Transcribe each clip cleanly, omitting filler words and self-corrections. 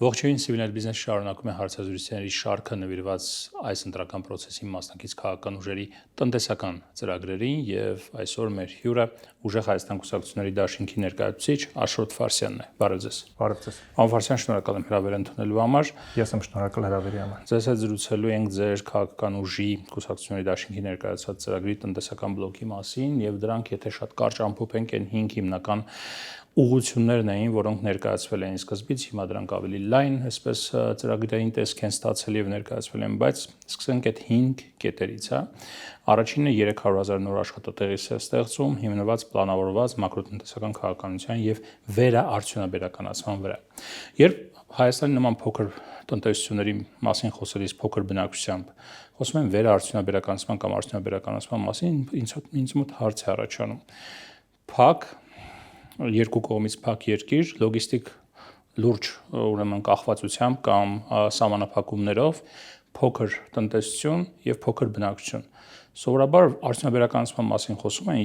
Ողջույն, Civinet Business շարունակում է հարցազրույցների շարքը նվիրված այս ընտրական process-ի մասնակից քաղաքական ուժերի տնտեսական ծրագրերին եւ այսօր մեր հյուրը Ուժեղ Հայաստան կուսակցությունների դաշինքի ներկայացուցիչ Աշոտ Ֆարսյանն է։ Բարև ձեզ։ Բարև ձեզ։ Պարոն Ֆարսյան, շնորհակալ եմ հրավեր ընդունելու համար։ Ես եմ շնորհակալ հրավերի համար։ Ձեզ հետ զրուցելու ենք ձեր քաղաքական ուժի կուսակցությունների դաշինքի ներկայացած ծրագրի տնտեսական բլոկի մասին եւ դրանք, եթե շատ կարճ ամփոփենք, այն 5 հիմնական ուղղություններն էին, որոնք ներկայացվել էին սկզբից, հիմա դրանք ավելի լայն, այսպես ծրագրային տեսք են ստացել եւ ներկայացվել են, բայց սկսենք այդ 5 կետերից, հա։ Առաջինը 300,000 նոր աշխատատեղի ստեղծում, հիմնված պլանավորված մակրոտնտեսական քաղաքականության եւ վերաարդյունաբերականացման վրա։ Երբ Հայաստանի նման փոքր տնտեսությունների մասին խոսելիս փոքր բնակչությամբ խոսում են վերաարդյունաբերականացման կամ արդյունաբերականացման մասին, ինձ մոտ հարց է առաջանում։ Փակ երկու կողմից փակ երկիր, լոգիստիկ լուրջ ուրեմն կախվածությամբ կամ սահմանափակումներով փոքր տնտեսություն եւ փոքր բնակչություն։ Սովորաբար արդյունաբերականացման մասին խոսում են,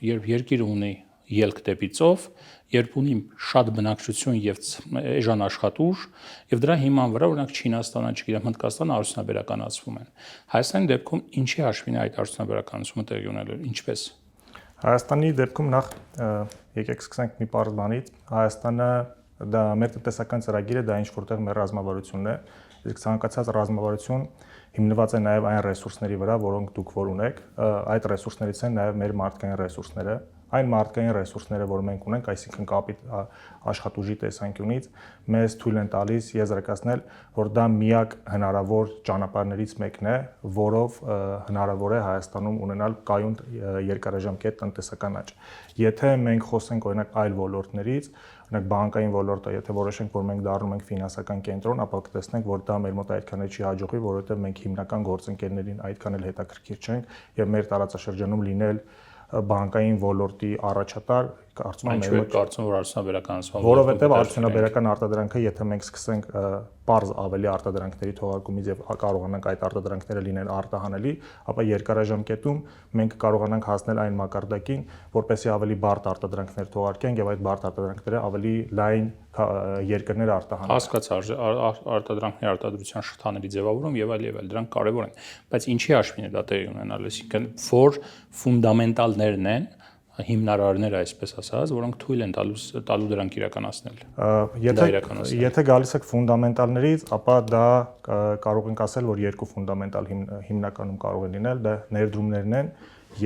երբ երկիրը ունի ելք դեպի ծով, երբ ունի շատ բնակչություն եւ էժան աշխատուժ եւ դրա հիման վրա օրինակ Չինաստանը, չգիտեմ, Հնդկաստանը արդյունաբերականացվում են։ Հայաստանի դեպքում ինչի հաշվին է այդ արդյունաբերականացումը տեղի ունելու, ինչպես։ Հայաստանի դեպքում նախ եկեք սկսենք մի պարզ բանից։ Հայաստանը դա մեր տնտեսական ծրագիրը, դա ինչ որտեղ մեր ռազմավարությունն է, իսկ ցանկացած ռազմավարություն հիմնված է նաև այն ռեսուրսների վրա, որոնք դուք որ ունեք, այդ ռեսուրսներից են նաև մեր մարդկային ռեսուրսները, այն մարդկային ռեսուրսները, որ մենք ունենք, այսինքն աշխատուժի տեսանկյունից, մեզ թույլ են տալիս եզրակացնել, որ դա միակ հնարավոր ճանապարհներից մեկն է, որով հնարավոր է Հայաստանում ունենալ կայուն երկարաժամկետ տնտեսական աճ։ Եթե մենք խոսենք օրինակ այլ ոլորտներից, օրինակ բանկային ոլորտը, եթե որոշենք, որ մենք դառնում ենք ֆինանսական կենտրոն, ապա կտեսնենք, որ դա մեր մոտ այդքան էլ չի հաջողվի, որովհետև մենք հիմնական գործընկերներին այդքան էլ հետաքրքիր չենք եւ մեր տարածաշրջանում լինել բանկային ոլորտի առաջատար, կարծում եմ մեր կարծում որ արդյունաբերականացման որովհետև արդյունաբերական արտադրանքը, եթե մենք սկսենք պարզ ավելի արտադրանքների թողարկումից եւ կարողանանք այդ արտադրանքները լինեն արտահանելի, ապա երկարաժամկետում մենք կարողանանք հասնել այն մակարդակին, որպեսզի ավելի բարդ արտադրանքներ թողարկենք եւ այդ բարդ արտադրանքները ավելի լայն երկրներ արտահանեն։ Հասկացա, արտադրանքների արտադրության շղթաների ձևավորում եւ այլ, դրանք կարեւոր են, բայց ինչի հաշվին է դա տեղի ունենալ, այսինքն որ ֆունդամենտալներն են, հիմնարարները, այսպես ասած, որոնք թույլ են տալու դրանք իրականացնել։ Եթե գալիս եք ֆունդամենտալներից, ապա դա կարող ենք ասել, որ երկու ֆունդամենտալ հիմնականում կարող են լինել, դա ներդրումներն են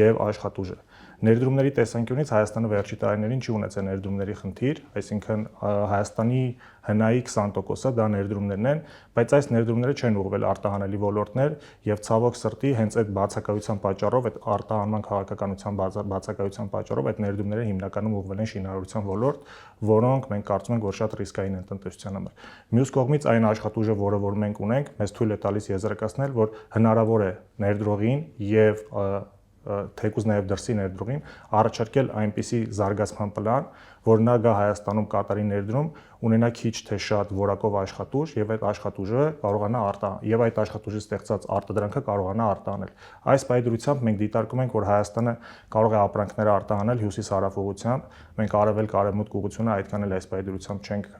եւ աշխատուժը։ Ներդրումների տեսանկյունից Հայաստանը վերջի տարիներին չի ունեցել ներդրումների խնդիր, այսինքն Հայաստանի հնայի 20%-ը դա ներդրումներն են, բայց այս ներդրումները չեն ուղղվել արտահանելի ոլորտներ եւ ցավոք սրտի հենց այդ բացակայության պատճառով, այդ արտահանման քաղաքականության բացակայության պատճառով այդ ներդրումները հիմնականում ուղղվել են շինարարության ոլորտ, որոնք մենք կարծում ենք, որ շատ ռիսկային են տնտեսության համար։ Մյուս կողմից այն աշխատուժը, որը որ մենք ունենք, մեզ թույլ է տալիս եզրակացնել, որ հնարավոր է ներդրողին եւ թեկուզ նաև դրսի ներդրողին առաջարկել այնպիսի զարգացման պլան, որ նա գա Հայաստանում կատարի ներդրում, ունենա քիչ թե շատ որակով աշխատուժ եւ այդ աշխատուժը կարողանա եւ այդ աշխատուժից ստեղծած արտադրանքը կարողանա արտահանել։ Այս պայդրությամբ մենք դիտարկում ենք, որ Հայաստանը կարող է ապրանքները արտահանել հյուսիս-հարավ ուղղությամբ, մենք արևելք-արևմուտք ուղղությունը այդքան էլ այս պայդրությամբ չենք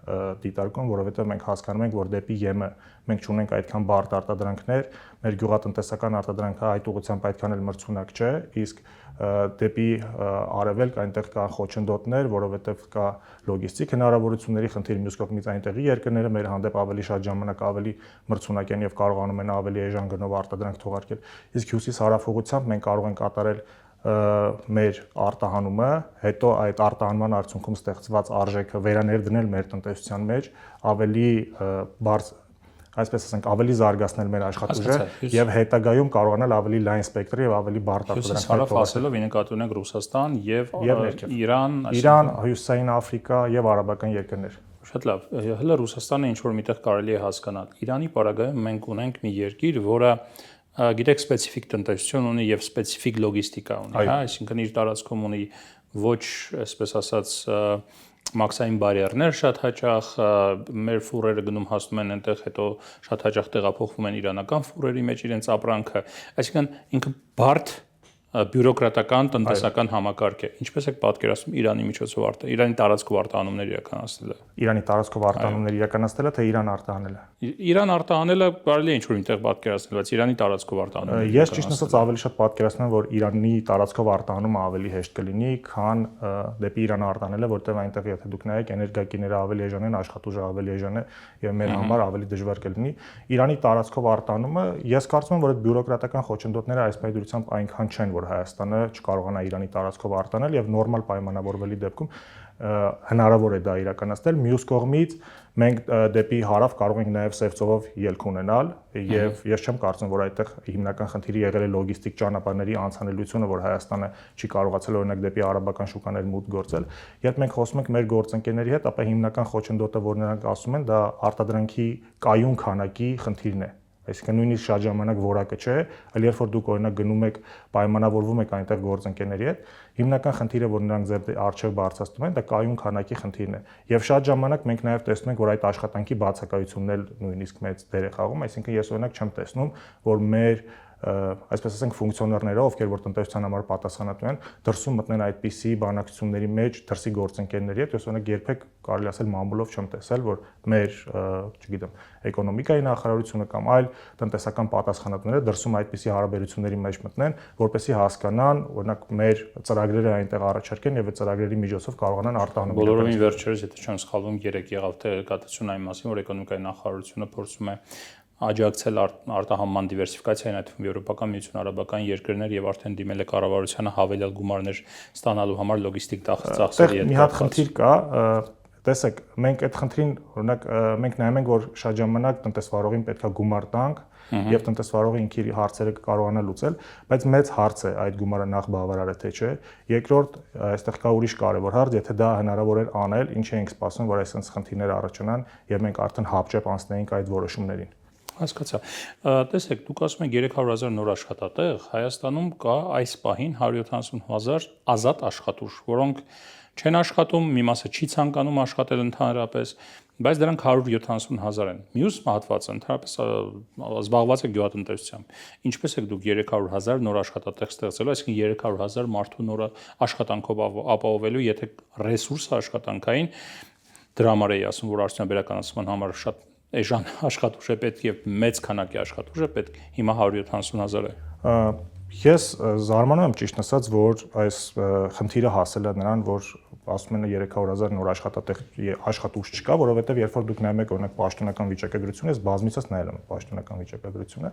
դիտարկում, որովհետեւ մենք հասկանում ենք, որ դեպի ԵՄ մենք չունենք այդքան բարդ արտադրանքներ, մեր գյուղատնտեսական արտադրանքը այդ ուղղությամբ այդքան էլ մրցունակ չէ, իսկ դեպի արևելք այնտեղ կա խոչընդոտներ, որովհետև կա լոգիստիկ հնարավորությունների խնդիր, մյուս կողմից այնտեղի երկրները մեր հանդեպ ավելի շատ ժամանակ ավելի մրցունակ են եւ կարողանում են ավելի էժան գնով արտադրանք թողարկել։ Իսկ հյուսիս-հարավ ուղղությամբ մենք կարող ենք կատարել մեր արտահանումը, հետո այդ արտահանման արդյունքում ստեղծված արժեքը վերաներդնել մեր տնտեսության մեջ, ավելի բարձ, այսպես ասենք, ավելի զարգացնել մեր աշխատուժը եւ հետագայում կարողանալ ավելի լայն սպեկտրի եւ ավելի բարդ արտադրանքներ թողարկել։ Ասելով ի նկատի ունենք Ռուսաստան եւ Իրան, Հյուսիսային Աֆրիկա եւ արաբական երկրներ։ Շատ լավ, հələ Ռուսաստանը ինչ որ միտեղ կարելի է հասկանալ։ Իրանի պարագայում մենք ունենք մի երկիր, որը գիտեք սպეციფიկ տնտեսություն ունի եւ սպეციფიկ լոգիստիկա ունի, հա, այսինքն իր տարածքում ունի ոչ, այսպես ասած, մաքսային բարիերներ շատ հաճախ, մեր ֆուրերը գնում հասնում են այնտեղ, հետո շատ հաճախ տեղափոխվում են իրանական ֆուրերի մեջ իրենց ապրանքը, այսինքն ինքը բարդ բյուրոկրատական տնտեսական համակարգ է։ Ինչպես եք պատկերացնում Իրանի միջոցով Իրանի տարածքով արտահանումներ իրականացնելը։ Իրանի տարածքով արտահանումներ իրականացնելը թե Իրան արտահանելը։ Իրան արտահանելը կարելի է ինչ-որ այնտեղ պատկերացնել, բայց Իրանի տարածքով արտահանումներ։ Ես ճիշտ ասած ավելի շատ պատկերացնում եմ, որ Իրանի տարածքով արտահանումը ավելի հեշտ կլինի, քան դեպի Իրան արտահանելը, որտեղ այնտեղ եթե դուք նայեք էներգակիները ավելի էժան են, աշխատուժը ավելի էժան է եւ մեր համար ավելի դժվար կլինի։ Իրանի տարածքով արտահանումը ես կարծում եմ, որ այդ բյուրոկրատական խոչընդոտները այս պայմանությամբ այնքան չեն, որ Հայաստանը չկարողանա Իրանի տարածքով արտանել եւ նորմալ պայմանավորվելի դեպքում հնարավոր է դա իրականացնել։ Մյուս կողմից մենք դեպի հարավ կարող ենք նաեւ սև ծովով ելք ունենալ եւ ես չեմ կարծում, որ այդտեղ հիմնական խնդիրը եղել է լոգիստիկ ճանապարհների անցանելիությունը, որ Հայաստանը չի կարողացել օրինակ դեպի արաբական շուկաներ մուտք գործել։ Երբ մենք խոսում ենք մեր գործընկերների հետ, ապա հիմնական խոչընդոտը, որ նրանք ասում են, դա արտադրանքի կայուն քանակի խնդիրն է։ Այսինքն նույնիսկ շատ ժամանակ որակը չէ, այլ երբ որ դուք օրինակ գնում եք պայմանավորվում եք այնտեղ գործընկերների հետ, հիմնական խնդիրը, որ նրանք ձեր արժեվ բարձրացնում են, դա կայուն քանակի խնդիրն է։ Եվ շատ ժամանակ մենք նաև տեսնում ենք, որ այդ աշխատանքի բացակայությունն էլ նույնիսկ մեծ դեր է խաղում, այսինքն ես օրինակ չեմ տեսնում, որ մեր այսպես ասենք ֆունկցիոներները, ովքեր որ տնտեսության համար պատասխանատու են, դրսում մտնեն այդպիսի բանակցությունների մեջ դրսի գործընկերների հետ, ես օրինակ երբեք կարելի ասել մամուլով չեմ տեսել, որ մեր, չգիտեմ, էկոնոմիկայի նախարարությունը կամ այլ տնտեսական պատասխանատուները դրսում այդպիսի հարաբերությունների մեջ մտնեն, որպեսզի հասկանան, օրինակ մեր ծրագրերը այնտեղ առաջարկեն եւ այդ ծրագրերի միջոցով կարողանան արտահանում։ Բոլորովին վերջերս, եթե չեմ սխալվում, 3 եղավ տեղեկատվություն այն մասին, որ էկոնոմիկայի նախարարությունը փորձում է աջակցել արտահանման դիվերսիֆիկացիային, այդ թվում Եվրոպական միություն, արաբական երկրներ եւ արդեն դիմել է կառավարությանը հավելյալ գումարներ ստանալու համար լոգիստիկ ծախսերի հետ։ Մի հատ խնդիր կա, տեսեք, մենք այդ խնդրին, օրինակ, մենք նայում ենք, որ շատ ժամանակ տնտեսվարողին պետքա գումար տանք եւ տնտեսվարողը ինքի հարցերը կարողանա լուծել, բայց մեծ հարց է այդ գումարը նախ բավարար է թե չէ։ Երկրորդ, այստեղ կա ուրիշ կարևոր հարց, եթե դա հնարավոր էր անել, ինչ ենք սպասում, որ այսպես խնդիրներ առաջանան եւ մենք արդեն հապճեպ անցնեինք այդ որոշումներին։ Հասկացա։ Տեսեք, դուք ասում եք 300,000 նոր աշխատատեղ, Հայաստանում կա այս պահին 170,000 ազատ աշխատուժ, որոնք չեն աշխատում, մի մասը չի ցանկանում աշխատել ընդհանրապես, բայց դրանք 170,000 են։ Մյուս հատվածը ընդհանրապես զբաղված է գյուղատնտեսությամբ։ Ինչպես եք դուք 300,000 նոր աշխատատեղ ստեղծելու, այսինքն 300,000 մարդու նոր աշխատանքով ապահովելու, եթե ռեսուրսը աշխատանքային դրա համար էի ասում, որ արդյունաբերականացման համար շատ էժան աշխատուժ է պետք եւ մեծ քանակի աշխատուժ է պետք, հիմա 170,000 է։ Ես զարմանում եմ ճիշտ ասած, որ այս խնդիրը հասել է նրան, որ ասում են 300,000 նոր աշխատուժ չկա, որովհետեւ երբ որ դուք նայում եք օրինակ պաշտոնական վիճակագրությունը, ես բազմիցս նայել եմ պաշտոնական վիճակագրությունը,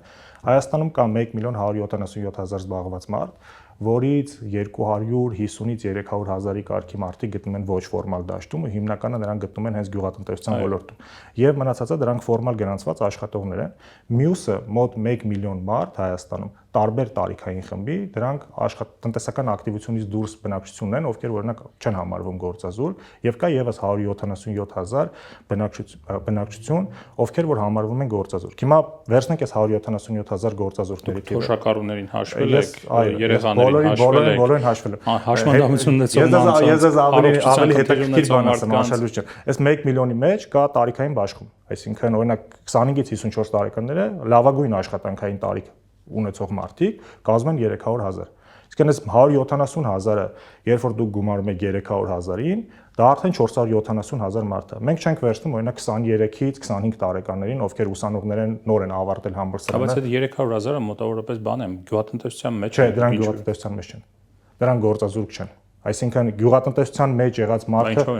Հայաստանում կա 1,177,000 զբաղված մարդ, որից 250-ից 300,000-ի կարգի մարդիկ գտնում են ոչ ֆորմալ դաշտում ու հիմնականը նրանք գտնում են հենց գյուղատնտեսության ոլորտում։ Եվ մնացածը դրանք ֆորմալ գրանցված աշխատողներ են։ Մյուսը մոտ 1 միլիոն մարդ Հայաստանում տարբեր տարիքային խմբի, դրանք տնտեսական ակտիվությունից դուրս բնակչությունն են, ովքեր օրինակ չեն համարվում գործազուրկ, եւ կա եւս 177,000 բնակչություն, ովքեր որ համարվում են գործազուրկ։ Հիմա վերցնենք այս 177,000 գործազուրկների թիվը։ Թոշակառուներին հաշվել եք, երեխաներին հաշվել եք։ Բոլորին հաշվել եմ։ Հաշմանդամություն ունեցող ես ավելի հետաքրքիր բան ասեմ, անշալուց չէ։ Այս 1 միլիոնի մեջ կա տարիքային բաշխում, այսինքն օրինակ 25-ից 54 տարեկանները լավագույն աշխատանքային տարիք ունեցող մարդիկ կազմեն 300,000։ Իսկ այս 170,000-ը, երբ որ դուք գումարում եք 300,000-ին, դա արդեն 470,000 մարդ է։ Մենք չենք վերցնում օրինակ 23-ից 25 տարեկաններին, ովքեր ուսանողներ են, նոր են ավարտել համալսարանը։ Բայց այդ 300,000-ը մոտավորապես բան է, գյուղատնտեսության մեջ չէ, դրանք գյուղատնտեսության մեջ չեն։ Դրանք գործազուրկ չեն։ Այսինքն գյուղատնտեսության մեջ եղած մարդը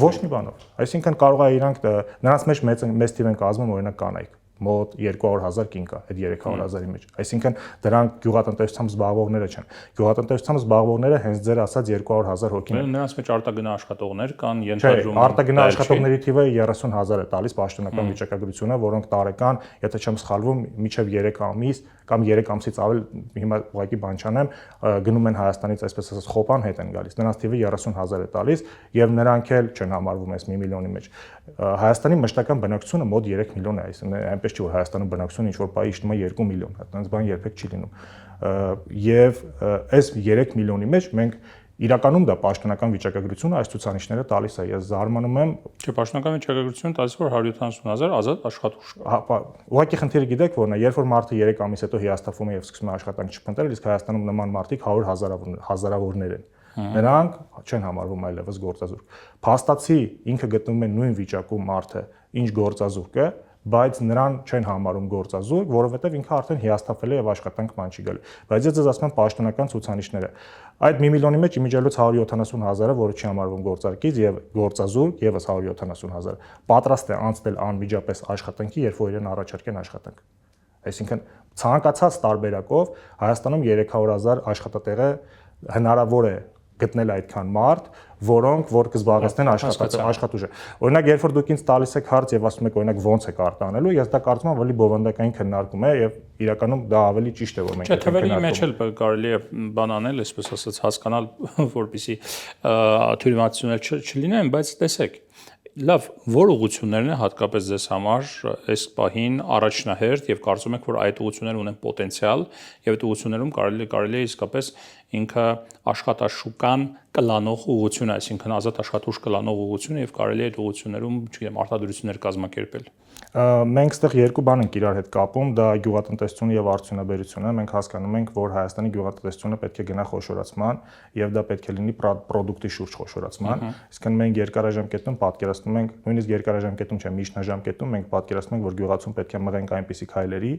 ոչ մի բանով։ Այսինքն կարող է իրանք նրանց մեջ մեծ թիվ են կազմում օրինակ կանայք, մոտ 200,000 կին կա այդ 300,000-ի մեջ։ Այսինքն դրանք գյուղատնտեսությամբ զբաղվողները չեն։ Գյուղատնտեսությամբ զբաղվողները հենց ձեր ասած 200,000 հոգին են։ Նրանց մեջ արտագնա աշխատողներ կան, ենթադրում եմ։ Արտագնա աշխատողների թիվը 30,000 է տալիս պաշտոնական վիճակագրությունը, որոնք տարեկան, եթե չեմ սխալվում, մինչև 3 ամիս կամ 3 ամսից ավել, հիմա ուղղակի բան չանեմ, գնում են Հայաստանից այսպես ասած խոպան հետ են գալիս։ Նրանց թիվը 30,000 է տալիս եւ նրանք էլ չեն համարվում այս 1 միլիոնի մեջ։ Հայաստանի մշտական բնակչությունը մոտ 3 միլիոն է, այսինքն այնպես չի որ Հայաստանում բնակչությունը ինչ որ բայ իջնում է 2 միլիոն, այդպես բան երբեք չի լինում։ Եվ այս 3 միլիոնի մեջ մենք իրականում դա պաշտոնական վիճակագրությունը այս ցուցանիշները տալիս է։ Ես զարմանում եմ, չէ, պաշտոնական վիճակագրությունը տալիս որ 170,000 ազատ աշխատուժ կա։ Հա, ուղղակի խնդիրը գիտեք որն է, երբ որ մարդը 3 ամիս հետո հիասթափվում է եւ սկսում է աշխատանք չփնտրել, իսկ Հայաստանում նման մարդիկ 100 հազարավորներ են։ Նրանք չեն համարվում այլևս գործազուրկ։ Փաստացի ինքը գտնվում է նույն վիճակում մարդը, ինչ գործազուրկ է, բայց նրան չեն համարում գործազուրկ, որովհետև ինքը արդեն հիասթափվել է եւ աշխատանք ման չի գալի։ Բայց ես ձեզ ասում եմ պաշտոնական ցուցանիշները։ Այդ 1 միլիոնի մեջ իմիջիալոց 170,000-ը, որը չի համարվում գործարկից եւ գործազուրկ եւս 170,000, պատրաստ է անցնել անմիջապես աշխատանքի, երբ որ իրեն առաջարկեն աշխատանք։ Այսինքն ցանկացած տարբերակով Հայաստանում 300,000 աշխատատեղ է հնարավոր է գտնել այդքան մարդ, որոնք որ կզբաղեցնեն աշխատուժը։ Օրինակ, երբ որ դուք ինձ տալիս եք հարց եւ ասում եք, օրինակ, ոնց եք արտանելու, ես դա կարծում եմ ավելի բովանդակային քննարկում է եւ իրականում դա ավելի ճիշտ է, որ մենք այդ քննարկում։ Չէ, թվերի մեջ էլ կարելի է բան անել, այսպես ասած, հասկանալ, որպեսզի թյուրիմացություններ չլինեն, բայց տեսեք, լավ, որ ուղղություններն են հատկապես ձեզ համար այս պահին առաջնահերթ եւ կարծում եք, որ այդ ուղղությունները ունեն պոտենցիալ եւ այդ ուղղություններում կարելի է իսկապես ինքը աշխատաշուկան կլանող ուղղություն, այսինքն ազատ աշխատուժ կլանող ուղղություն եւ կարելի է այդ ուղղություններում, չգիտեմ, արտադրություններ կազմակերպել։ Մենք այստեղ երկու բան ենք իրար հետ կապում, դա գյուղատնտեսությունը եւ արդյունաբերությունը։ Մենք հասկանում ենք, որ Հայաստանի գյուղատնտեսությունը պետք է գնա խոշորացման եւ դա պետք է լինի պրոդուկտի շուրջ խոշորացման։ Իսկն մենք երկարաժամկետում պատկերացնում ենք, նույնիսկ երկարաժամկետում չէ, միջնաժամկետում մենք պատկերացնում ենք, որ գյուղացում պետք է մղենք այնպիսի քայլերի,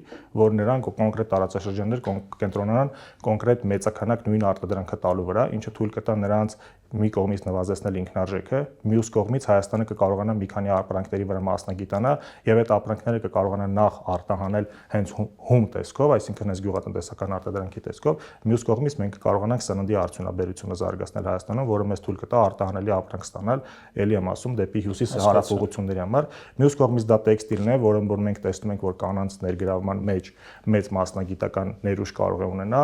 որ նրանք կոնկրետ տարածաշրջաններ կենտրոնանան կոնկրետ մեծականակ նույն արտադրանքը տալու վրա, ինչը թույլ կտա նրանց մի կողմից նվազեցնել ինքնարժեքը, մյուս կողմից Հայաստանը կկարողանա մի քանի ապրանքների վրա մասնագիտանա եւ այդ ապրանքները կկարողանա նախ արտահանել հենց հում տեսքով, այսինքն հենց գյուղատնտեսական արտադրանքի տեսքով, մյուս կողմից մենք կկարողանանք սննդի արդյունաբերությունը զարգացնել Հայաստանում, որը մեզ թույլ կտա արտահանելի ապրանք ստանալ, ելի եմ ասում, դեպի հյուսիս հարավ ուղղությունների համար։ Մյուս կողմից դա տեքստիլն է, որը որ մենք տեսնում ենք, որ կանանց ներգրավման մեջ մեծ մասնագիտական ներուժ կարող է ունենա։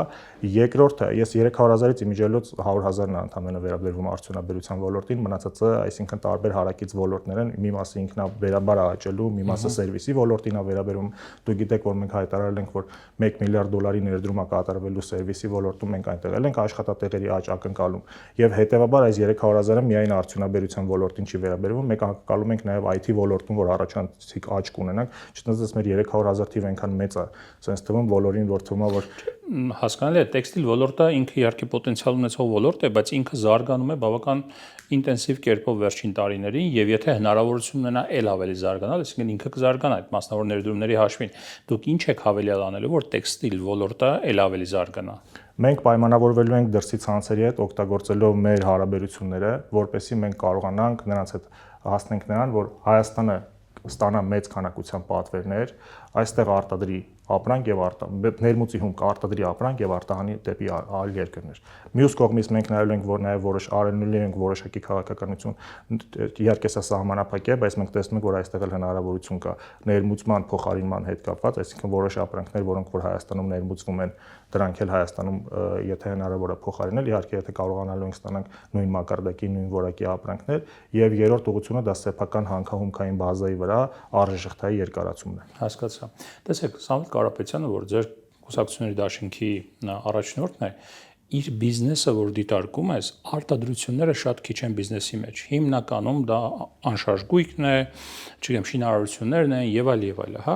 Երկրորդը, ես 300,000-ից իմիջիալոց 100,000-ն է ընդամենը վերաբերվում արդյունաբերության ոլորտին, մնացածը, այսինքն տարբեր հարակից ոլորտներ են, մի մասը ինքնաբերաբար աճելու, մի մասը սերվիսի ոլորտին է վերաբերում։ Դուք գիտեք, որ մենք հայտարարել ենք, որ 1 միլիարդ դոլարի ներդրում է կատարվելու սերվիսի ոլորտում, մենք այնտեղ ենք աշխատատեղերի աճ ակնկալում։ Եվ հետեւաբար այս 300,000-ը միայն արդյունաբերության ոլորտին չի վերաբերվում, մենք ակնկալում ենք նաև IT ոլորտում, որ առաջանցիկ աճ կունենանք, չնայած մեր 300,000 թիվը այնքան մեծ է, sense թվում բոլորին որ թվում է, որ հասկանալի է, տեքստիլ ոլորտը ինքը իհարկե պոտենցիալ ունեցող ոլորտ է, բայց ինքը զարգանում է բավական ինտենսիվ կերպով վերջին տարիներին եւ եթե հնարավորություն ունենա ել ավելի զարգանալ, այսինքն ինքը կզարգանա այդ մասնավոր ներդրումների հաշվին, դուք ինչ եք հավելյալ անելու, որ տեքստիլ ոլորտը ել ավելի զարգանա։ Մենք պայմանավորվելու ենք դրսի ցանցերի հետ օգտագործելով մեր հարաբերությունները, որպեսզի մենք կարողանանք նրանց հետ հասնենք նրան, որ Հայաստանը ստանա մեծ քանակությամբ պատվերներ, այստեղ արտադրի ապրանք եւ ներմուծի հում կարտադրի ապրանք եւ արտահանի դեպի այլ երկրներ։ Մյուս կողմից մենք նայելու ենք, որ նաեւ արելու ենք որոշակի քաղաքականություն, իհարկե սա սահմանափակ է, բայց մենք տեսնում ենք, որ այստեղ էլ հնարավորություն կա ներմուծման փոխարինման հետ կապված, այսինքն որոշ ապրանքներ, որոնք որ Հայաստանում ներմուծվում են, դրանք էլ Հայաստանում եթե հնարավոր է փոխարինել, իհարկե եթե կարողանալու ենք ստանանք նույն մակարդակի, նույն որակի ապրանքներ, եւ երրորդ ուղղությունը դա սեփական հանքահումքային բազայի վրա արժեշտայի երկարացումն է։ Հասկացա։ Տեսեք, Սամվել Կարապետյանը, որ ձեր կուսակցությունների դաշինքի առաջնորդն է, իր բիզնեսը, որ դիտարկում ես, արտադրությունները շատ քիչ են բիզնեսի մեջ։ Հիմնականում դա անշարժ գույքն է, չգիտեմ, շինարարություններն են եւ այլ, հա։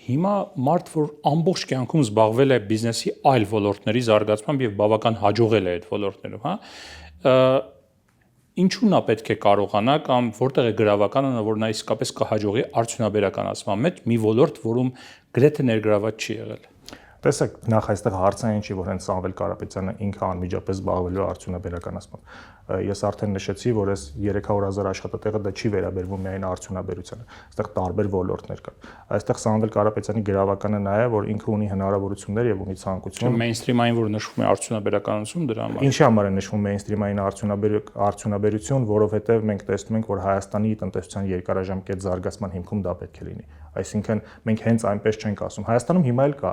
Հիմա մարդ, որ ամբողջ կյանքում զբաղվել է բիզնեսի այլ ոլորտների զարգացմամբ եւ բավական հաջողել է այդ ոլորտներում, հա, ինչու նա պետք է կարողանա կամ որտեղ է գրավականը, որ նա իսկապես կհաջողի արդյունաբերականացման մեջ մի ոլորտ, որում գրեթե ներգրաված չի եղել։ Տեսեք, նախ այստեղ հարցը այն չի, որ հենց Սամվել Կարապետյանը ինքը անմիջապես զբաղվելու արդյունաբերականացմամբ։ Ես արդեն նշեցի, որ այս 300,000 աշխատատեղը դա չի վերաբերվում միայն արդյունաբերությանը, այստեղ տարբեր ոլորտներ կան։ Այստեղ Սամվել Կարապետյանի գրավականը նա է, որ ինքը ունի հնարավորություններ եւ ունի ցանկություն։ Մեյնսթրիմային, որ նշվում է արդյունաբերականություն, դրա համար։ Ինչի համար է նշվում մեյնսթրիմային արդյունաբերություն, որովհետեւ մենք տեսնում ենք, որ Հայաստանի տնտեսության երկարաժամկետ զարգացման հիմքում դա պետք է լինի։ Այսինքն մենք հենց այնպես չենք ասում։ Հայաստանում հիմա էլ կա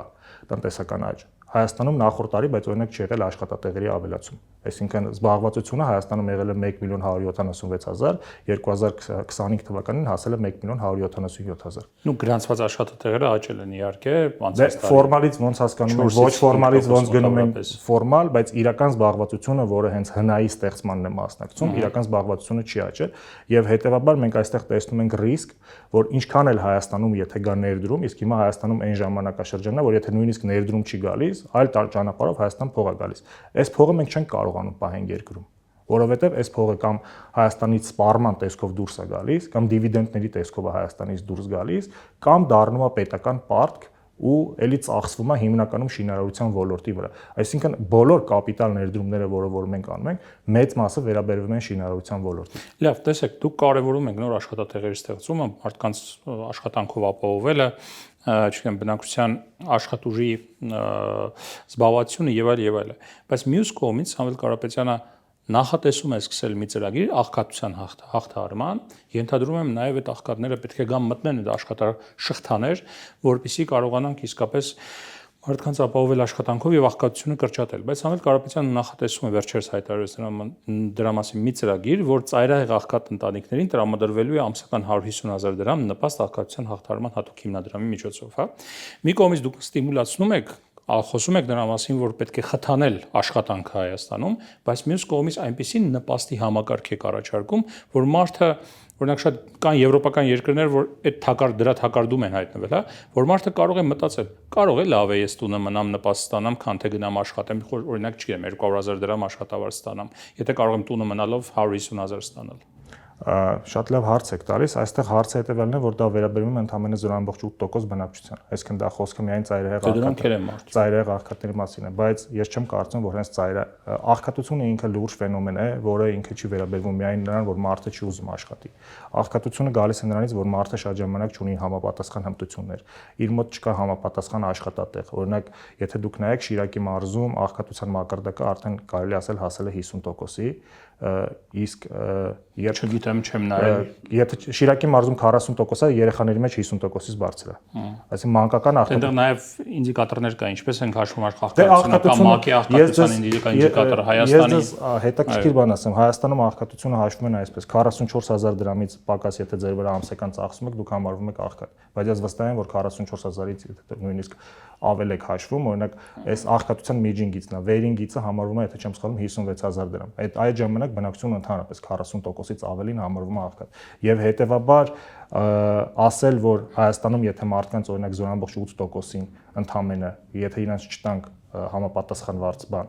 տնտեսական աճ։ Հայաստանում նախորդ տարի, բայց օրինակ չի եղել աշխատատեղերի ավելացում։ Այսինքն զբաղվածությունը Հայաստանում եղել է 1.176.000, 2025 թվականին հասել է 1.177.000։ Նու գրանցված աշխատատեղերը աճել են իհարկե, անցած տարի։ Ֆորմալից ոնց հասկանում ենք, ոչ ֆորմալից ոնց գնում ենք ֆորմալ, բայց իրական զբաղվածությունը, որը հենց հնայի ստեղծմանն է մասնակցում, իրական զբաղվածությունը չի աճել, եւ հետեւաբար մենք այստեղ տեսնում ենք ռիսկ, որ ինչքան էլ Հայաստանում եթե գա ներդրում, իսկ հիմա Հայաստանում այն ժամանակաշրջանն է, որ եթե նույնիսկ ներդրում չի գալիս, այլ ճանապարհով Հայաստան փող է գալիս։ Այս փողը մենք չենք կարողանում պահենք երկրում, որովհետև այս փողը կամ Հայաստանից սպառման տեսքով դուրս է գալիս, կամ դիվիդենդների տեսքով է Հայաստանից դուրս գալիս, կամ դառնում է պետական պարտք ու էլի ծախսվում է հիմնականում շինարարության ոլորտի վրա։ Այսինքն բոլոր կապիտալ ներդրումները, որ մենք անում ենք, մեծ մասը վերաբերվում են շինարարության ոլորտին։ Լավ, տեսեք, դուք կարևորում եք նոր աշխատատեղերի ստեղծումը, մարդկանց աշխատանքով ապահովելը, չգիտեմ, բնակչության աշխատուժի զբաղվածությունը եւ այլ, բայց մյուս կողմից Սամվել Կարապետյանը նախատեսում է սկսել մի ծրագիր աղքատության հաղթահարման, ենթադրում եմ նաև այդ աղքատները պետք է գան մտնեն այդ աշխատաշղթաներ, որպեսզի կարողանանք իսկապես մարդկանց ապահովել աշխատանքով եւ աղքատությունը կրճատել, բայց Սամվել Կարապետյանը նախատեսում է վերջերս հայտարարեց դրա մասին մի ծրագիր, որ ծայրահեղ աղքատ ընտանիքներին տրամադրվելու է ամսական 150,000 դրամ նպաստ աղքատության հաղթահարման հատուկ հիմնադրամի միջոցով, հա։ Մի կողմից դուք ստիմուլացնում եք խոսում եք նրա մասին, որ պետք է խթանել աշխատանքը Հայաստանում, բայց մյուս կողմից այնպիսի նպաստի համակարգ եք առաջարկում, որ մարդը, օրինակ շատ կան եվրոպական երկրներ, որ այդ դրա թակարդում են հայտնվել, հա, որ մարդը կարող է մտածել, կարող է լավ է ես տունը մնամ նպաստ ստանամ, քան թե գնամ աշխատեմ, օրինակ չգիտեմ 200,000 դրամ աշխատավարձ ստանամ, եթե կարող եմ տունը մնալով 150,000 ստանալ։ Շատ լավ հարց եք տալիս, այստեղ հարցը հետևյալն է, որ դա վերաբերում է ընդամենը 0.8% բնակչության։ Այսինքն դա խոսքը միայն ծայրահեղ աղքատների մասին է, բայց ես չեմ կարծում, որ հենց աղքատությունը ինքը լուրջ ֆենոմեն է, որը ինքը չի վերաբերվում միայն նրան, որ մարդը չի ուզում աշխատի։ Աղքատությունը գալիս է նրանից, որ մարդը շատ ժամանակ չունի համապատասխան հմտություններ։ Իր մոտ չկա համապատասխան աշխատատեղ։ Օրինակ, եթե դուք նայեք Շիրակի մարզում աղքատության մակարդակը արդեն կարելի ասել հասել է 50%-ի, իսկ չգիտեմ, չեմ նայել։ Եթե Շիրակի մարզում 40%-ը, երեխաների մեջ 50%-ից բարձր է։ Այսինքն մանկական աղքատություն։ Այնտեղ նաև ինդիկատորներ կա, ինչպես ենք հաշվում աղքատությունը, ՄԱԿ-ի աղքատության ինդիկատորը Հայաստանի։ Ես հետաքրքիր բան ասեմ, Հայաստանում աղքատությունը հաշվում են այսպես 44,000 դրամից պակաս եթե ձեր վրա ամսական ծախսում եք, դուք համարվում եք աղքատ։ Բայց ես վստահ եմ, որ 44,000-ից նույնիսկ ավել եք հաշվում, օրինակ այս աղքատության միջին գիծն է, վերին գիծը համարվում է, եթե չեմ սխալվում, 56,000 դրամ։ Այդ ժամանակ բնակչությունը ընդհանրապես 40%-ից ավելին համարվում է աղքատ։ Եվ հետեւաբար ասել, որ Հայաստանում եթե մարդկանց օրինակ 0.8%-ին ընդամենը, եթե իրանց չտանք համապատասխանված բան,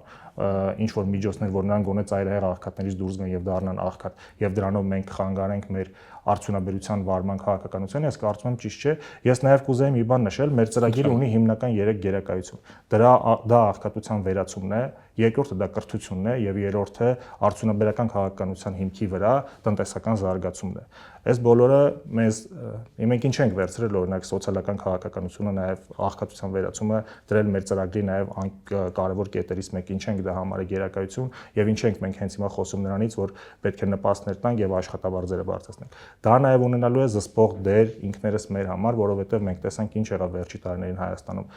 ինչ որ միջոցներ, որ նրանք գոնե ծայրահեղ աղքատներից դուրս գան եւ դառնան աղքատ, եւ դրանով մենք խանգարենք մեր արդյունաբերության վարման քաղաքականությունը, ես կարծում եմ ճիշտ չէ։ Ես նաեւ կուզեի մի բան նշել, մեր ծրագիրը ունի հիմնական 3 գերակայություն։ Դա աղքատության վերացումն է, երկրորդը դա կրթությունն է եւ երրորդը արդյունաբերական քաղաքականության հիմքի վրա տնտեսական զարգացումն է։ Այս բոլորը մենք ինչ ենք վերցրել օրինակ սոցիալական քաղաքականությունը, նաեւ աղքատության վերացումը դրել մեր ծրագրի նաեւ կարևոր կետերից մեկը, ինչ ենք դա համարել գերակայություն եւ ինչ ենք մենք հենց հիմա խոսում նրանից, որ պետք է նպաստներ տանք եւ աշխատավարձերը բարձրացնենք։ Դա նաեւ ունենալու է զսպող դեր ինքներս մեր համար, որովհետեւ մենք տեսանք ինչ եղավ վերջի տարիներին Հայաստանում։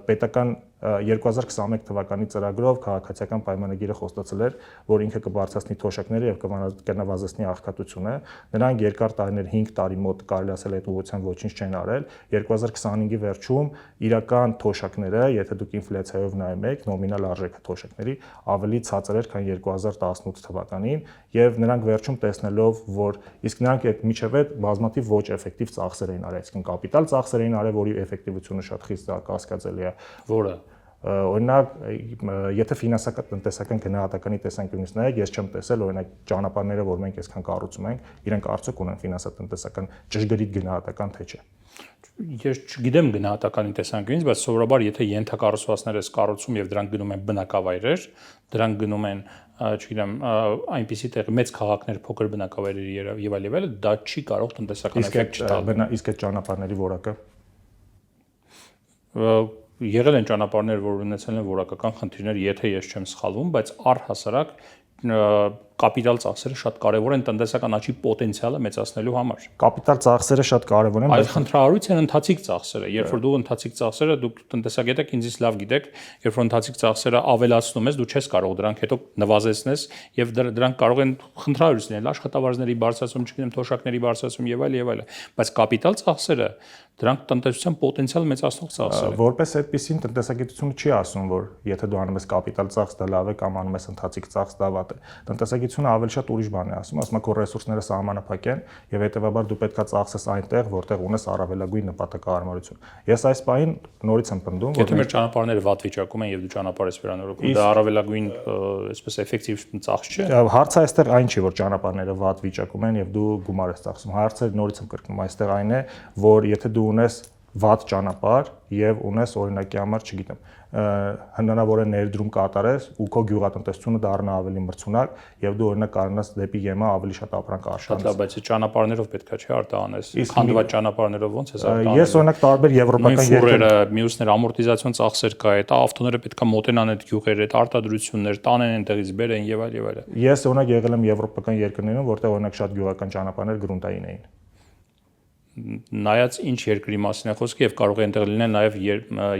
Պետական 2021 թվականի ծրագրով քաղաքացիական պայմանագիրը խոստացել էր, որ ինքը կբարձրացնի թոշակները եւ կնվազեցնի աղքատությունը։ Նրանք երկար տարիներ 5 տարի մոտ կարելի ասել այդ ուղղությամբ ոչինչ չեն արել։ 2025-ի վերջում իրական թոշակները, եթե դուք ինֆլյացիայով նայում եք, նոմինալ արժեքը թոշակների ավելի ցածր էր, քան 2018 թվականին, եւ նրանք վերջում տեսնելով, որ իսկ նրանք այդ միջև այդ բազմաթիվ ոչ էֆեկտիվ ծախսեր էին արել, այսինքն կապիտալ ծախսեր էին արել, որի էֆեկտիվությունը շատ խիստ կասկածելի է, որը օրինակ եթե ֆինանսական-տնտեսական գնահատականի տեսանկյունից նայեք, ես չեմ տեսել օրինակ ճանապարհները, որ մենք այսքան կառուցում ենք, իրենք արդյոք ունեն ֆինանսա-տնտեսական ճշգրիտ գնահատական թե չէ։ Ես չգիտեմ գնահատականի տեսանկյունից, բայց սովորաբար եթե ենթակառուցվածքներ ես կառուցում եւ դրանք գնում են բնակավայրեր, դրանք գնում են, չգիտեմ, այնպիսի տեղ մեծ քաղաքներ, փոքր բնակավայրեր եւ այլ, դա չի կարող տնտեսական էֆեկտ չտալ։ Իսկ այդ ճանապարհների որակը եղել են ճանապարհներ, որ ունեցել են որակական խնդիրներ, եթե ես չեմ սխալվում, բայց առհասարակ կապիտալ ծախսերը շատ կարևոր են տնտեսական աճի պոտենցիալը մեծացնելու համար։ Կապիտալ ծախսերը շատ կարևոր են, բայց խնդրահարույց են ընթացիկ ծախսերը։ Երբ որ դու ընթացիկ ծախսերը, դուք տնտեսագետ եք, ինձից լավ գիտեք, երբ որ ընթացիկ ծախսերը ավելացնում ես, դու չես կարող դրանք հետո նվազեցնես եւ դրանք կարող են խնդրահարույց լինել, աշխատավարձների բարձրացում, չգիտեմ, թոշակների բարձրացում եւ այլ, բայց կապիտալ ծախսերը դրանք տնտեսության պոտենցիալ մեծացնող ծախսեր են։ Որպես այդպեսին տնտեսագիտությունը չի ասում, որ եթե դու անում ես կապիտալ ծախս, դա լավ է կամ անում ես ընթացիկ ծախս, դա վատ է։ Տնտեսագիտությունը ավելի շատ ուրիշ բան է ասում, ասում է քո ռեսուրսները սահմանափակ են եւ հետեւաբար դու պետքա ծախսես այնտեղ, որտեղ ունես առավելագույն նպատակահարմարություն։ Ես այս պահին նորից եմ պնդում, որ եթե մեր ճանապարհները վատ վիճակում են եւ դու ճանապարհ ես վերանորոգում, դա առավելագույն, այսպես էֆեկտիվ ծախս չէ։ Հարցը այստեղ այն չի, որ ճանապարհները վատ վիճակում են եւ դու գումար ես ծախսում։ Հարցը նորից եմ կրկնում, այստեղ այն է, որ եթե դու ունես վատ ճանապարհ եւ ունես օրինակի համար, չգիտեմ, հնարավոր է ներդրում կատարես ու քո գյուղատնտեսությունը դառնա ավելի մրցունակ եւ դու օրինակ կարողանաս դեպի ԵՄ ավելի շատ ապրանք արտահանես։ Շատ լավ, բայց ճանապարհներով պետքա չէ արտահանես։ Քանդված ճանապարհներով ոնց ես արտահանում։ Ես օրինակ տարբեր եվրոպական երկրներ, մյուսներ ամորտիզացիոն ծախսեր կա, այդ ավտոները պետքա մոտենան այդ գյուղերը, այդ արտադրություններ, տանեն այնտեղից բերեն եւ այլ։ Ես օրինակ եղել եմ եվրոպական երկրներում, որտեղ օրինակ շատ գյուղական ճանապարհներ գրունտային էին։ Նայած ինչ երկրի մասին է խոսքը եւ կարող է այնտեղ լինել նաեւ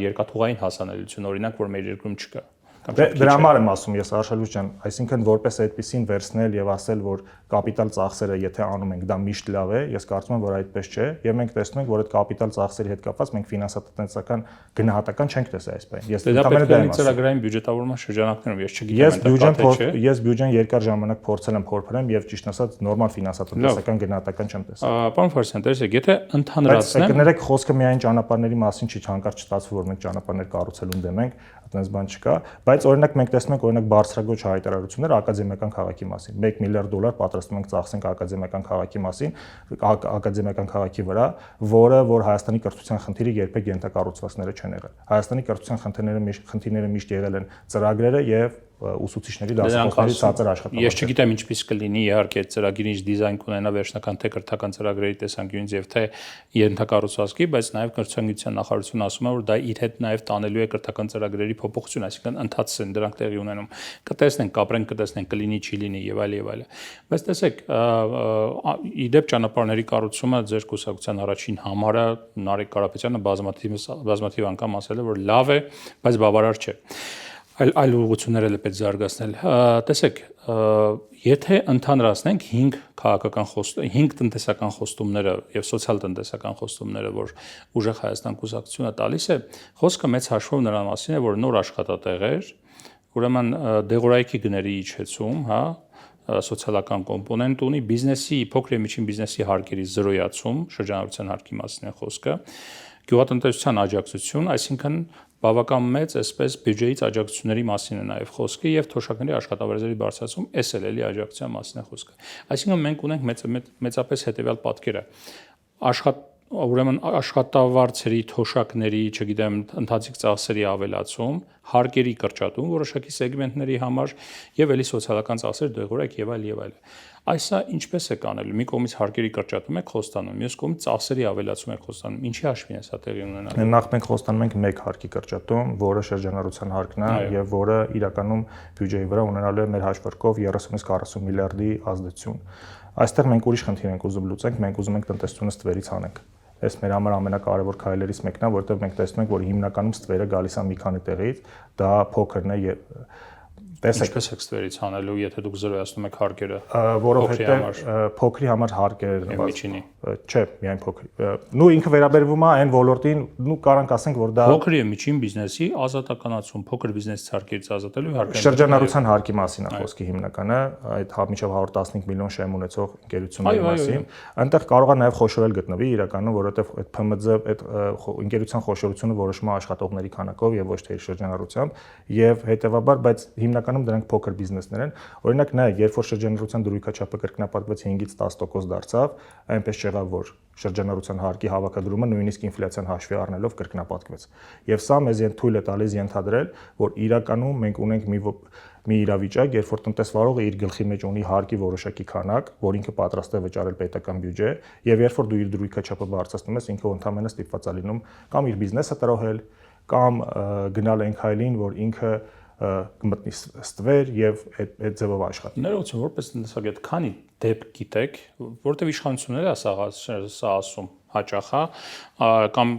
երկաթուղային հասանելիություն, օրինակ, որ մեր երկրում չկա։ Դրա համար եմ ասում ես Արշալույս ջան, այսինքն որպես այդպեսին վերցնել եւ ասել, որ կապիտալ ծախսերը եթե անում ենք, դա միշտ լավ է, ես կարծում եմ, որ այդպես չէ, եւ մենք տեսնում ենք, որ այդ կապիտալ ծախսերի հետ կապված մենք ֆինանսատնտեսական գնահատական չենք տեսել այս բանը։ Ես ընդհանրապես դա եմ ասում։ Ծրագրային բյուջետավորման շրջանակներում ես չգիտեմ, ես բյուջեն երկար ժամանակ փորձել եմ փորփրեմ եւ ճիշտ ասած նորմալ ֆինանսատնտեսական գնահատական չեմ տեսել։ Պարոն Ֆարսյան, տեսեք, եթե ընդհանրացնենք, կներեք խոսքը միայն ճանապարհների մասին չի, հանկարծ չստացվում, որ մենք ճանապարհներ կառուցելուն դեմ ենք, այդպես բան չկա, բայց օրինակ մենք տեսնում ենք օրինակ բարձրագույն հայտարարություններ ակադեմիական քաղաքի մասին։ 1 միլիարդ դոլար պատրաստում ենք ծախսենք ակադեմիական քաղաքի մասին, ակադեմիական քաղաքի վրա, որ Հայաստանի կրթության խնդիրը երբեք ենթակառուցվածքները չեն եղել։ Հայաստանի կրթության խնդիրները միշտ եղել են ծրագրերը եւ ուսուցիչների դասախոսների ցածր աշխատանքը։ Ես չգիտեմ ինչպես կլինի, իհարկե ծրագիրը ինչ դիզայն կունենա վերջնական թե կրթական ծրագրերի տեսանկյունից եւ թե ենթակառուցվածքի, բայց նաեւ կրթության նախարարությունը ասում է, որ դա իր հետ նաեւ տանելու է կրթական ծրագրերի փոփոխություն, այսինքն ընթացս են դրանք տեղի ունենում։ Կտեսնենք, կապրենք, կտեսնենք, կլինի, չի լինի եւ այլ։ Բայց տեսեք, իդեպ ճանապարհների կառուցումը ձեր կուսակցության առաջին համարը Նարեկ Կարապետյանը բազմաթիվ անգամ ասել է, որ լավ է, բայց բավարար չէ։ Այլ ուղղություններ էլ է պետք զարգացնել։ Տեսեք, եթե ընդհանրացնենք 5 տնտեսական խոստումները եւ սոցիալ-տնտեսական խոստումները, որ ուժեղ Հայաստան կուսակցությունը տալիս է, խոսքը մեծ հաշվով նրա մասին է, որ նոր աշխատատեղեր, ուրեմն դեղորայքի գների իջեցում, հա, սոցիալական կոմպոնենտ ունի, բիզնեսի, փոքր եւ միջին բիզնեսի հարկերի զրոյացում, շրջանառության հարկի մասին է խոսքը, գյուղատնտեսության աջակցություն, այսինքն բավական մեծ այսպես բյուջեից աջակցությունների մասին է նաև խոսքը եւ թոշակների աշխատավարձերի բարձրացում, էս էլ էլի աջակցության մասին է խոսքը։ Այսինքն մենք ունենք մեծապես հետեւյալ պատկերը։ Ուրեմն աշխատավարձերի, թոշակների, չգիտեմ, ընթացիկ ծախսերի ավելացում, հարկերի կրճատում որոշակի սեգմենտների համար եւ էլի սոցիալական ծախսեր դեղորայք եւ այլ։ Այսա ինչպես է կանել։ Մի կողմից հարկերի կրճատում եք խոստանում, մյուս կողմից ծախսերի ավելացում եք խոստանում։ Ինչի հաշվին է սա տեղի ունենալու։ Նախ մենք խոստանում ենք մեկ հարկի կրճատում, որը շրջանառության հարկն է եւ որը իրականում բյուջեի վրա ունենալու է մեր հաշվարկով 30-ից 40 միլիարդի ազդեցություն։ Այստեղ մենք ուրիշ խնդիր ենք ուզում լուծենք, մենք ուզում ենք տնտեսությունը ստվերից հանենք։ Այս մեր համար ամենակարևոր քայլերից մեկն է, որովհետեւ մենք տեսնում ենք, որ հիմնականում ստվերը գալիս է մի քանի տեղից, դա փոքրն է եւ տեսեք ինչպես եք ստվերից հանելու, եթե դուք զրոյացնում եք հարկերը, որովհետեւ փոքրի համար հարկերը միջինի չէ, միայն փոքրի։ Նու ինքը վերաբերվում է այն ոլորտին, նու կարանք ասենք, որ դա փոքր եւ միջին բիզնեսի ազատականացում, փոքր բիզնեսից հարկերից ազատելու հարկը շրջանառության հարկի մասին է խոսքը հիմնականը, այդ մինչև 115 միլիոն շեմ ունեցող ընկերությունների մասին։ Այնտեղ կարող է նաեւ խոշորել գտնվի իրականում, որովհետեւ այդ ՓՄԶ այդ ընկերության խոշորությունը որոշվում է աշխատողների քանակով եւ ոչ թե իր շրջանառությամբ եւ հետեւաբար, բայց հիմնականում դրանք փոքր բիզնեսներ են։ Օրինակ նայեք, երբ որ շրջանառության դրույքաչափը կրկնապատկվեց 5-ից 10% դարձավ, այնպես չեղավ, որ շրջանառության հարկի հավաքագրումը նույնիսկ ինֆլյացիան հաշվի առնելով կրկնապատկվեց։ Եվ սա մեզ թույլ է տալիս ենթադրել, որ իրականում մենք ունենք մի իրավիճակ, երբ որ տնտեսվարողը իր գլխի մեջ ունի հարկի որոշակի քանակ, որ ինքը պատրաստ է վճարել պետական բյուջե, եւ երբ որ դու իր դրույքաչափը բարձրացնում ես, ինքը ընդհանրապես ստիպված է լինում կամ իր բիզնեսը տրոհել, կամ գնալ այն քայլին, որ ինքը կմտնի ստվեր եւ այդ ձևով աշխատի։ Ներողություն, որպես տնտեսագետ, քանի դեպք գիտեք, որտեղ իշխանությունները սա ասում հաճախ, կամ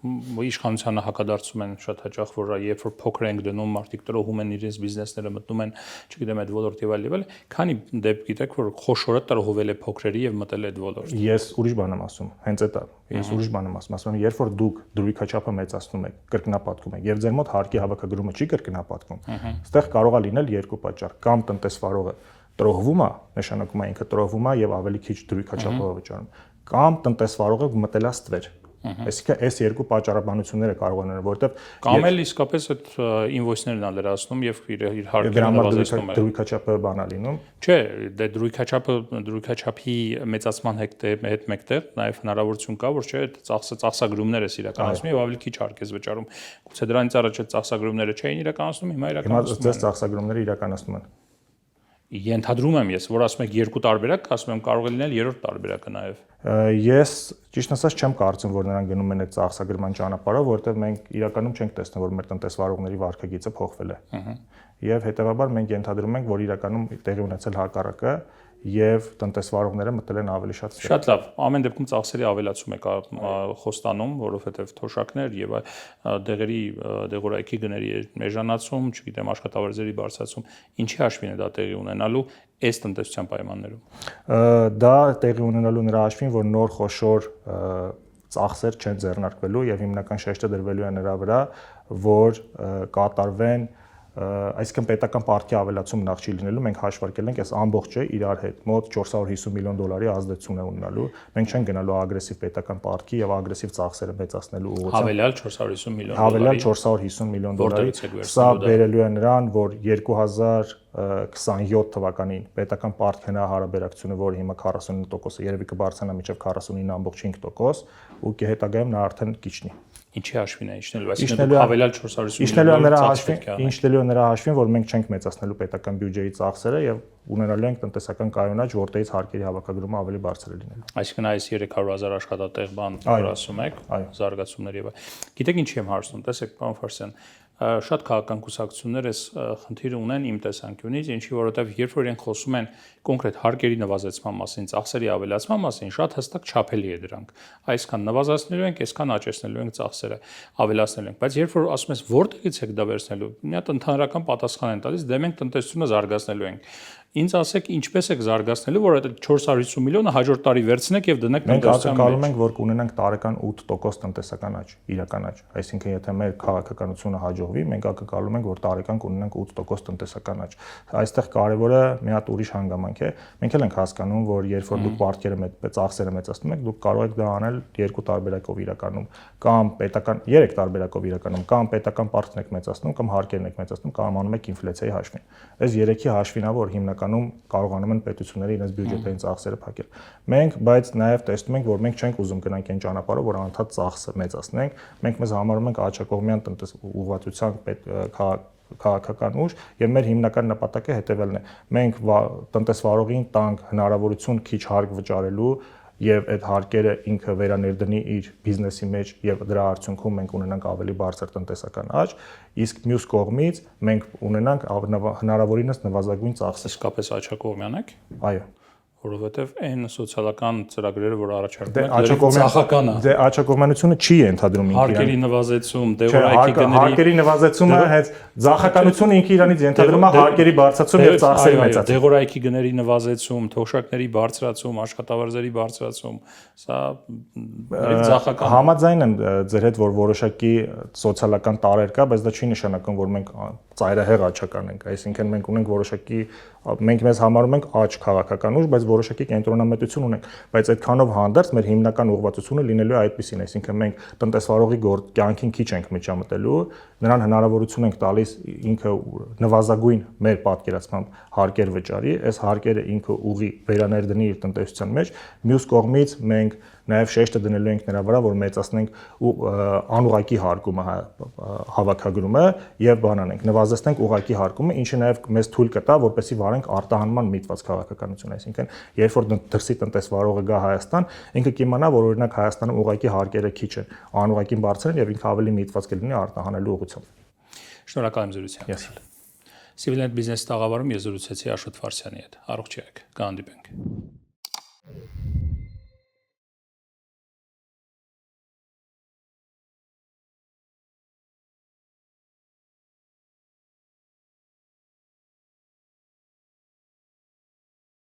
իշխանությանը հակադարձում են շատ հաճախ, որ երբ որ փոքր ենք դնում, մարդիկ տրոհում են իրենց բիզնեսները, մտնում են, չգիտեմ, այդ ոլորտ եւ այլ, քանի դեպք գիտեք, որ խոշորը տրոհվել է փոքրերի եւ մտել այդ ոլորտ։ Ես ուրիշ բան եմ ասում, հենց այդ է։ Ես ուրիշ բան եմ ասում, երբ որ դուք դրույքաչափը մեծացնում եք, կրկնապատկում եք եւ ձեր մոտ հարկի հավաքագրումը չի կրկնապատկում, այստեղ կարող է լինել երկու պատճառ, կամ տնտեսվարողը տրոհվում է, նշանակում է ինքը տրոհվում է եւ ավելի քիչ դրույքաչափով է վճարում, կամ տնտեսվարողը մտել է ստվեր։ Այսինքն այս երկու պատճառաբանությունները կարող են լինել, որովհետև կամ էլ իսկապես այդ ինվոյսներն ա լրացնում եւ իր հարկերը նվազեցնում է։ Դրույքաչափը բան է լինում։ Չէ, դե դրույքաչափի մեծացման հետ մեկտեղ նաեւ հնարավորություն կա, որ չէ, ծախսագրումները իրականացնում եւ ավելի քիչ հարկ ես վճարում։ Գուցե դրանից առաջ այդ ծախսագրումները չէին իրականացնում, հիմա իրականացնում են։ Հիմա ձեր ծախսագրումները իրականացնում են։ Ենթադրում եմ ես, որ ասում եք երկու տարբերակ, ասում եմ կարող է լինել երրորդ տարբերակը նաև։ Ես ճիշտ ասած չեմ կարծում, որ նրանք գնում են այդ ծախսագրման ճանապարհով, որովհետև մենք իրականում չենք տեսնում, որ մեր տնտեսվարողների վարկագիծը փոխվել է։ Եվ հետեւաբար մենք ենթադրում ենք, որ իրականում տեղի ունեցել հակառակը եւ տնտեսվարողները մտել են ավելի շատ ստվեր։ Շատ լավ, ամեն դեպքում ծախսերի ավելացում է խոստանում, որովհետեւ թոշակներ եւ դեղորայքի գների էժանացում, չգիտեմ, աշխատավարձերի բարձրացում, ինչի հաշվին է դա տեղի ունենալու այս տնտեսության պայմաններում։ Դա տեղի ունենալու նրա հաշվին, որ նոր խոշոր ծախսեր չեն ձեռնարկվելու եւ հիմնական շեշտը դրվելու է նրա վրա, որ կատարվեն այսինքն պետական պարտքի ավելացում նախ չի լինելու, մենք հաշվարկել ենք, այս ամբողջը իրար հետ մոտ 450 միլիոն դոլարի ազդեցություն է ունենալու։ Մենք չենք գնալու ագրեսիվ պետական պարտքի եւ ագրեսիվ ծախսերը մեծացնելու ուղղությամբ։ Հավելյալ 450 միլիոն դոլարի։ Հավելյալ 450 միլիոն դոլարի։ Սա բերելու է նրան, որ 2027 թվականին պետական պարտք հնարաբերակցությունը, որը հիմա 49% է, երևի կբարձրանա մինչև 49.5% ու կհետագայում նա արդեն կիչնի։ Ինչի հաշվին է իջնելու, այսինքն հավելյալ 450 միլիոն իջնելու նրա հաշվին, որ մենք չենք մեծացնելու պետական բյուջեի ծախսերը եւ ունենալու ենք տնտեսական կայունաճ, որտեղից հարկերի հավաքագրումը ավելի բարձր է լինելու։ Այսինքն այս 300,000 աշխատատեղ բան, որ ասում եք, զարգացումներ եւ այլ։ Գիտեք ինչի եմ հարցնում, տեսեք, պարոն Ֆարսյան, շատ քաղաքական կուսակցություններ այս խնդիրը ունեն իմ տեսանկյունից, ինչի որովհետև երբ որ իրենք խոսում են կոնկրետ հարկերի նվազեցման մասին, ծախսերի ավելացման մասին, շատ հստակ չափելի է դրանք։ Այսքան նվազեցնելու ենք, այսքան աճեցնելու ենք ծախսերը, ավելացնելու ենք, բայց երբ որ ասում ես որտեղից եք դա վերցնելու, մի հատ ընդհանրական պատասխան են տալիս, դե մենք տնտեսությունը զարգացնելու ենք։ Ինձ ասեք, ինչպես եք զարգացնելու, որ այդ 450 միլիոնը հաջորդ տարի վերցնեք եւ դնեք տնտեսության մեջ։ Մենք ակնկալում ենք, որ կունենանք տարեկան 8% տնտեսական աճ, իրական աճ։ Այսինքն, եթե մեր քաղաքականությունը հաջողվի, մենք ակնկալում ենք, որ տարեկան կունենանք 8% տնտեսական աճ։ Այստեղ կարևորը մի հատ ուրիշ հանգամանք է։ Մենք էլ ենք հասկանում, որ երբ որ դուք պարտքերը ծախսերը մեծացնում եք, դուք կարող եք դա անել երկու տարբերակով իրականում, կամ պետական 3 տարբերակով իրականում, կամ պետական պարտքն եք մեծացնում, կամ հարկերն եք մեծացնում, կամ անում եք ինֆլյացիայի հաշվին։ Այս 3-ի հաշվին է, որ հիմնականում կարողանում են պետությունները իրենց բյուջետային ծախսերը փակել։ Մենք բայց նաև տեսնում ենք, որ մենք չենք ուզում գնանք այն ճանապարհով, որ անդադ ծախսը մեծացնենք։ Մենք մեզ համարում ենք աջակողմյան ուղղվածության քաղաքական ուժ եւ մեր հիմնական նպատակը հետեւելն է։ Մենք տնտեսվարողին տանք հնարավորություն քիչ հարկ վճարելու եւ այդ հարկերը ինքը վերաներդնի իր բիզնեսի մեջ եւ դրա արդյունքում մենք ունենանք ավելի բարձր տնտեսական աճ, իսկ մյուս կողմից մենք ունենանք հնարավորինս նվազագույն ծախսեր։ Իսկապես աճակողմյան եք։ Այո։ Որովհետև այն սոցիալական ծրագրերը, որ առաջարկում են, ծախական է։ Դե աճակողմանությունը չի ընդհանրում ինքը։ Հարկերի նվազեցում, դեղորայքի գների։ Հարկերի նվազեցումը հենց ծախականությունը ինքը իրանից ընդհանրում է հարկերի բարձրացում եւ ծախսերի մեծացում։ Դեղորայքի գների նվազեցում, թոշակների բարձրացում, աշխատավարձերի բարձրացում, սա ծախական։ Համաձայն եմ ձեր հետ, որ որոշակի սոցիալական տարեր կա, բայց դա չի նշանակում, որ մենք ծայրահեղ աճական ենք, այսինքն մենք ունենք որոշակի մենք մեզ համարում ենք աճ քաղաքական ուժ, բայց որոշակի կենտրոնամետություն ունենք, բայց այդքանով հանդերձ մեր հիմնական ուղղվածությունը լինելու է այդպեսին, այսինքն մենք տնտեսվարողի կյանքին քիչ ենք միջամտելու, նրան հնարավորություն ենք տալիս ինքը նվազագույն մեր պատկերացմամբ հարկեր վճարի, այս հարկերը ինքը ուղի վերաներդնի իր տնտեսության մեջ, մյուս կողմից մենք նաև շեշտը դնելու ենք նրա վրա, որ մեծացնենք անուղակի հարկումը հավաքագրումը եւ բան անենք, նվազեցնենք ուղակի հարկումը, ինչը նաև մեզ թույլ կտա, որպեսզի վարենք արտահանման միտված քաղաքականություն, այսինքն երբ որ դրսի տնտեսվարողը գա Հայաստան, ինքը կիմանա, որ օրինակ Հայաստանում ուղակի հարկերը քիչ են, անուղակին բարձր են եւ ինքը ավելի միտված կլինի արտահանելու ուղղությամբ։ Շնորհակալ եմ զրույցի համար։ Civilnet Business տաղավարում ես զրուցեցի Աշոտ Ֆարսյանի հետ։ Առողջ եղեք, կհանդիպենք։